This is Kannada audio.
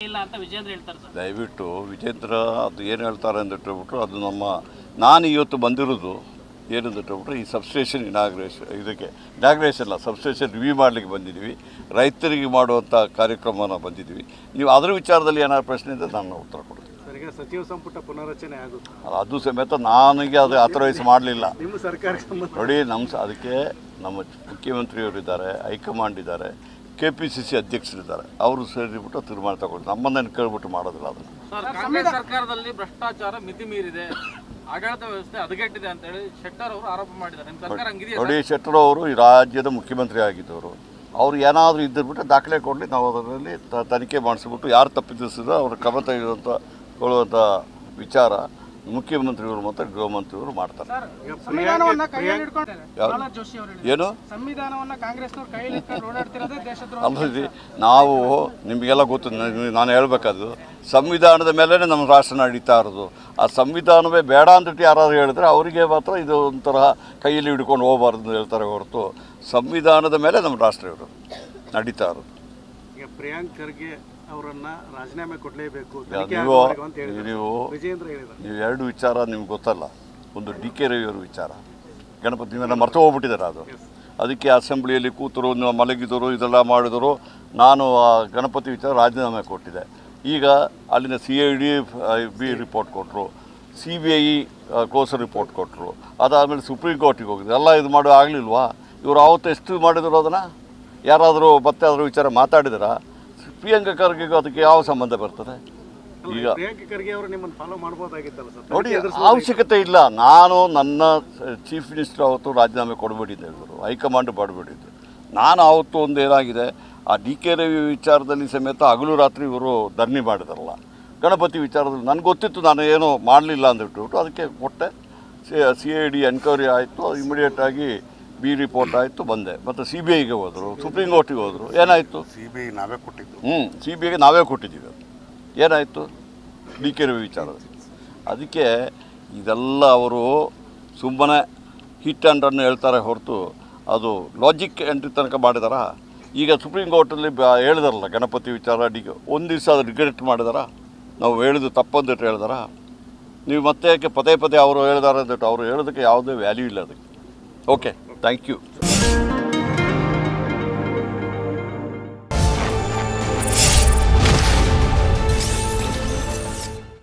ಇಲ್ಲ ಅಂತ ವಿಜೇಂದ್ರ ಹೇಳ್ತಾರೆ ಸರ್. ದಯವಿಟ್ಟು ವಿಜೇಂದ್ರ ಅದು ಏನು ಹೇಳ್ತಾರೆ ಅಂದಿಟ್ಬಿಟ್ರು ಅದು ನಾನು ಇವತ್ತು ಬಂದಿರೋದು ಏನಂದಿಟ್ಬಿಟ್ರೆ ಈ ಸಬ್ಸ್ಟೇಷನ್ ಇನಾಗ್ರೇಷನ್ ಅಲ್ಲ ಸಬ್ಸ್ಟೇಷನ್ ರಿವ್ಯೂ ಮಾಡಲಿಕ್ಕೆ ಬಂದಿದ್ದೀವಿ, ರೈತರಿಗೆ ಮಾಡುವಂಥ ಕಾರ್ಯಕ್ರಮನ ಬಂದಿದ್ದೀವಿ. ನೀವು ಅದರ ವಿಚಾರದಲ್ಲಿ ಏನಾದ್ರು ಪ್ರಶ್ನೆ ಇದ್ದರೆ ನಾನು ಉತ್ತರ ಕೊಡ್ತೀನಿ. ಸಚಿವ ಸಂಪುಟ ಪುನರ್ರಚನೆ ಆಗುತ್ತೆ ಅದು ಸಮೇತ ನನಗೆ ಅದು ಅಥರೈಸ್ ಮಾಡಲಿಲ್ಲ ನಿಮ್ಮ ಸರ್ಕಾರಕ್ಕೆ ನೋಡಿ. ಅದಕ್ಕೆ ನಮ್ಮ ಮುಖ್ಯಮಂತ್ರಿಯವರಿದ್ದಾರೆ, ಹೈಕಮಾಂಡ್ ಇದ್ದಾರೆ, KPCC ಅಧ್ಯಕ್ಷರಿದ್ದಾರೆ, ಅವರು ಸೇರಿಬಿಟ್ಟು ತೀರ್ಮಾನ ತಗೊಂಡು ನಮ್ಮನ್ನೇನು ಕೇಳ್ಬಿಟ್ಟು ಮಾಡೋದಿಲ್ಲ ಅದನ್ನು. ಕಾಂಗ್ರೆಸ್ ಸರ್ಕಾರದಲ್ಲಿ ಭ್ರಷ್ಟಾಚಾರ ಮಿತಿ ಮೀರಿದೆ, ಆಡಳಿತ ವ್ಯವಸ್ಥೆ ಹದಗೆಟ್ಟಿದೆ ಅಂತ ಹೇಳಿ ಶೆಟ್ಟರ್ ಅವರು ಆರೋಪ ಮಾಡಿದ್ದಾರೆ. ನಿಮ್ಮ ಸರ್ಕಾರ ಹಂಗಿದೆಯಾ? ನೋಡಿ, ಶೆಟ್ಟರ್ ಅವರು ಈ ರಾಜ್ಯದ ಮುಖ್ಯಮಂತ್ರಿ ಆಗಿದ್ದವರು. ಅವ್ರು ಏನಾದರೂ ಇದ್ದಿರ್ಬಿಟ್ಟು ದಾಖಲೆ ಕೊಡಲಿ, ನಾವು ಅದರಲ್ಲಿ ತನಿಖೆ ಮಾಡಿಸ್ಬಿಟ್ಟು ಯಾರು ತಪ್ಪಿಸಿದ್ರು ಅವ್ರ ಕ್ರಮ ತೆಗೆದುಕೊಳ್ಳುವಂಥ ವಿಚಾರ ಮುಖ್ಯಮಂತ್ರಿಗಳು ಮತ್ತು ಗೃಹ ಮಂತ್ರಿಗಳು ಮಾಡ್ತಾರೆ. ಏನು ಅಲ್ರಿ, ನಾವು ನಿಮಗೆಲ್ಲ ಗೊತ್ತು, ನಾನು ಹೇಳ್ಬೇಕಾದ್ರು ಸಂವಿಧಾನದ ಮೇಲೇ ನಮ್ಮ ರಾಷ್ಟ್ರ ನಡೀತಾ ಇರೋದು. ಆ ಸಂವಿಧಾನವೇ ಬೇಡ ಅಂದ್ಬಿಟ್ಟು ಯಾರಾದ್ರು ಹೇಳಿದ್ರೆ ಅವರಿಗೆ ಮಾತ್ರ ಇದು ಒಂಥರ ಕೈಯಲ್ಲಿ ಹಿಡ್ಕೊಂಡು ಹೋಗಬಾರ್ದು ಅಂತ ಹೇಳ್ತಾರೆ ಹೊರತು ಸಂವಿಧಾನದ ಮೇಲೆ ನಮ್ಮ ರಾಷ್ಟ್ರ ಇರೋದು ನಡೀತಾ ಇರೋದು. ಈಗ ಪ್ರಿಯಾಂಕ್ ಖರ್ಗೆ ಅವರನ್ನ ರಾಜೀನಾಮೆ ಕೊಡಲೇಬೇಕು ನೀವು ಎರಡು ವಿಚಾರ ನಿಮ್ಗೆ ಗೊತ್ತಲ್ಲ. ಒಂದು DK ರವಿಯವ್ರ ವಿಚಾರ, ಗಣಪತಿ ಮೇಲೆ ಮರ್ತು ಹೋಗ್ಬಿಟ್ಟಿದ್ದಾರೆ. ಅದಕ್ಕೆ ಅಸೆಂಬ್ಲಿಯಲ್ಲಿ ಕೂತರು, ಮಲಗಿದರು, ಇದೆಲ್ಲ ಮಾಡಿದರು. ನಾನು ಆ ಗಣಪತಿ ವಿಚಾರ ರಾಜೀನಾಮೆ ಕೊಟ್ಟಿದ್ದೆ. ಈಗ ಅಲ್ಲಿನ CID ರಿಪೋರ್ಟ್ ಕೊಟ್ಟರು, CBI ಕ್ಲೋಸರ್ ರಿಪೋರ್ಟ್ ಕೊಟ್ಟರು. ಅದಾದಮೇಲೆ ಸುಪ್ರೀಂ ಕೋರ್ಟಿಗೆ ಹೋಗಿದ್ರು. ಎಲ್ಲ ಇದು ಮಾಡೋ ಆಗಲಿಲ್ವಾ? ಇವರು ಆವತ್ತು ಎಷ್ಟು ಮಾಡಿದ್ರು ಅದನ್ನು? ಯಾರಾದರೂ ಮತ್ತೆ ಅದರ ವಿಚಾರ ಮಾತಾಡಿದಾರಾ? ಪ್ರಿಯಾಂಕ ಖರ್ಗೆಗೂ ಅದಕ್ಕೆ ಯಾವ ಸಂಬಂಧ ಬರ್ತದೆ? ಈಗ ನೋಡಿ, ಅವಶ್ಯಕತೆ ಇಲ್ಲ. ನಾನು ನನ್ನ ಚೀಫ್ ಮಿನಿಸ್ಟರ್ ಅವತ್ತು ರಾಜೀನಾಮೆ ಕೊಡಬೇಡಿದ್ದೆ, ಇವರು ಹೈಕಮಾಂಡ್ ಮಾಡಬೇಡಿದ್ದೆ. ನಾನು ಅವತ್ತು ಒಂದು ಏನಾಗಿದೆ, ಆ DK ರವಿ ವಿಚಾರದಲ್ಲಿ ಸಮೇತ ಹಗಲು ರಾತ್ರಿ ಇವರು ಧರಣಿ ಮಾಡಿದಾರಲ್ಲ. ಗಣಪತಿ ವಿಚಾರದಲ್ಲಿ ನನಗೆ ಗೊತ್ತಿತ್ತು, ನಾನು ಏನೋ ಮಾಡಲಿಲ್ಲ ಅಂದ್ಬಿಟ್ಟು ಅದಕ್ಕೆ ಕೊಟ್ಟೆ. CID ಎನ್ಕ್ವೈರಿ ಆಯಿತು, ಇಮಿಡಿಯೇಟಾಗಿ ರಿಪೋರ್ಟ್ ಆಯಿತು, ಬಂದೆ. ಮತ್ತು CBIಗೆ ಹೋದರು, ಸುಪ್ರೀಂ ಕೋರ್ಟಿಗೆ ಹೋದರು. ಏನಾಯಿತು? CBI ನಾವೇ ಕೊಟ್ಟಿದ್ದು. CBIಗೆ ನಾವೇ ಕೊಟ್ಟಿದ್ದೀವಿ. ಏನಾಯಿತು? DK ರವಿ ವಿಚಾರದಲ್ಲಿ. ಅದಕ್ಕೆ ಇದೆಲ್ಲ ಅವರು ಸುಮ್ಮನೆ ಹಿಟ್ ಆ್ಯಂಡ್ ರನ್ ಹೇಳ್ತಾರೆ ಹೊರತು ಅದು ಲಾಜಿಕ್ ಎಂಟ್ರಿ ತನಕ ಮಾಡಿದಾರ. ಈಗ ಸುಪ್ರೀಂ ಕೋರ್ಟಲ್ಲಿ ಹೇಳಿದಾರಲ್ಲ ಗಣಪತಿ ವಿಚಾರ, ಒಂದು ದಿವಸ ಅದು ರಿಗ್ರೆಟ್ ಮಾಡಿದಾರ. ನಾವು ಹೇಳಿದ್ದು ತಪ್ಪಂದಿಟ್ಟು ಹೇಳಿದಾರ. ನೀವು ಮತ್ತೆ ಪದೇ ಪದೇ ಅವರು ಹೇಳಿದಾರೆ ಅಂದ್ಬಿಟ್ಟು ಅವ್ರು ಹೇಳೋದಕ್ಕೆ ಯಾವುದೇ ವ್ಯಾಲ್ಯೂ ಇಲ್ಲ ಅದಕ್ಕೆ. Okay, thank you.